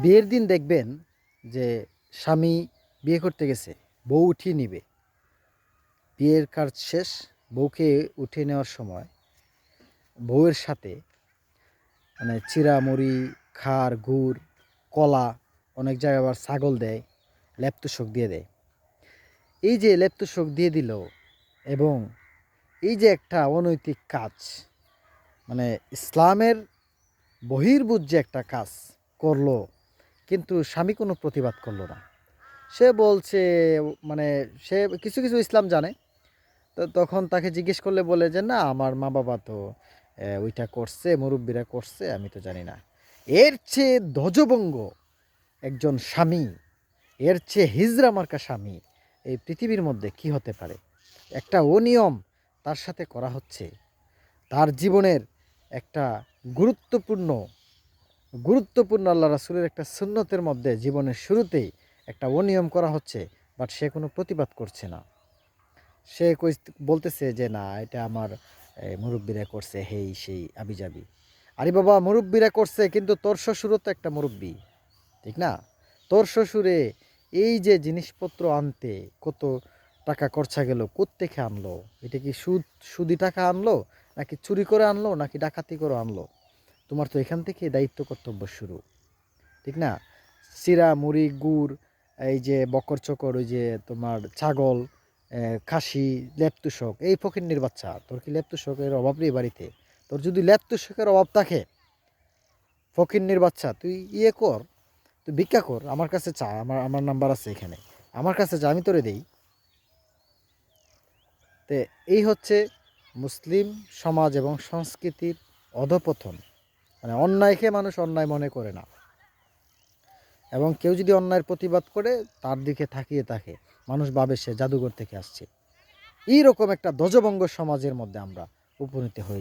বিয়ের দিন দেখবেন যে স্বামী বিয়ে করতে গেছে, বউ উঠিয়ে নিবে। বিয়ের কাজ শেষ, বউকে উঠিয়ে নেওয়ার সময় বউয়ের সাথে মানে চিড়া মুড়ি, খাড় গুড়, কলা, অনেক জায়গায় আবার ছাগল দেয়, লেপ-তোশক দিয়ে দেয়। এই যে লেপ-তোশক দিয়ে দিল এবং এই যে একটা অনৈতিক কাজ, মানে ইসলামের বহির্ভূত যে একটা কাজ করলো, কিন্তু স্বামী কোনো প্রতিবাদ করলো না। সে বলছে, মানে সে কিছু কিছু ইসলাম জানে, তো তখন তাকে জিজ্ঞেস করলে বলে যে না, আমার মা বাবা তো ওইটা করছে, মুরব্বীরা করছে, আমি তো জানি না। এর চেয়ে ধ্বজভঙ্গ একজন স্বামী, এর চেয়ে হিজড়া মার্কা স্বামী এই পৃথিবীর মধ্যে কি হতে পারে? একটা অনিয়ম তার সাথে করা হচ্ছে, তার জীবনের একটা গুরুত্বপূর্ণ গুরুত্বপূর্ণ আল্লাহ রাসূলের একটা সুন্নতের মধ্যে জীবনের শুরুতেই একটা অনিয়ম করা হচ্ছে, বাট সে কোনো প্রতিবাদ করছে না। সে বলতেছে যে না, এটা আমার মুরব্বিরা করছে, হেই সেই আবিজাবি। আরে বাবা, মুরব্বিরা করছে, কিন্তু তোর শ্বশুরও তো একটা মুরব্বি, ঠিক না? তোর শ্বশুরে এই যে জিনিসপত্র আনতে কত টাকা খরচা গেল, কোত্থেকে আনলো? এটা কি সুদি টাকা আনলো, নাকি চুরি করে আনলো, নাকি ডাকাতি করে আনলো? তোমার তো এখান থেকে দায়িত্ব কর্তব্য শুরু, ঠিক না? চিড়া মুড়ি গুড়, এই যে বকর চকর, ওই যে তোমার ছাগল, খাসি, লেপ-তুশক, এই ফকিন্নির বাচ্চা, তোর কি লেপ-তুশকের অভাব নেই বাড়িতে? তোর যদি লেপ-তুশকের অভাব থাকে, ফকিন্নির বাচ্চা, তুই ইয়ে কর, তুই ভিক্ষা কর, আমার কাছে চা, আমার আমার নাম্বার আছে এখানে, আমার কাছে চা, আমি তোরে দেই। তে এই হচ্ছে মুসলিম সমাজ এবং সংস্কৃতির অধঃপতন। মানে অন্যায়কে মানুষ অন্যায় মনে করে না, এবং কেউ যদি অন্যায়ের প্রতিবাদ করে তার দিকে তাকিয়ে থাকে, মানুষ ভাবে সে জাদুঘর থেকে আসছে। এইরকম একটা ধ্বজভঙ্গ সমাজের মধ্যে আমরা উপনীত হই।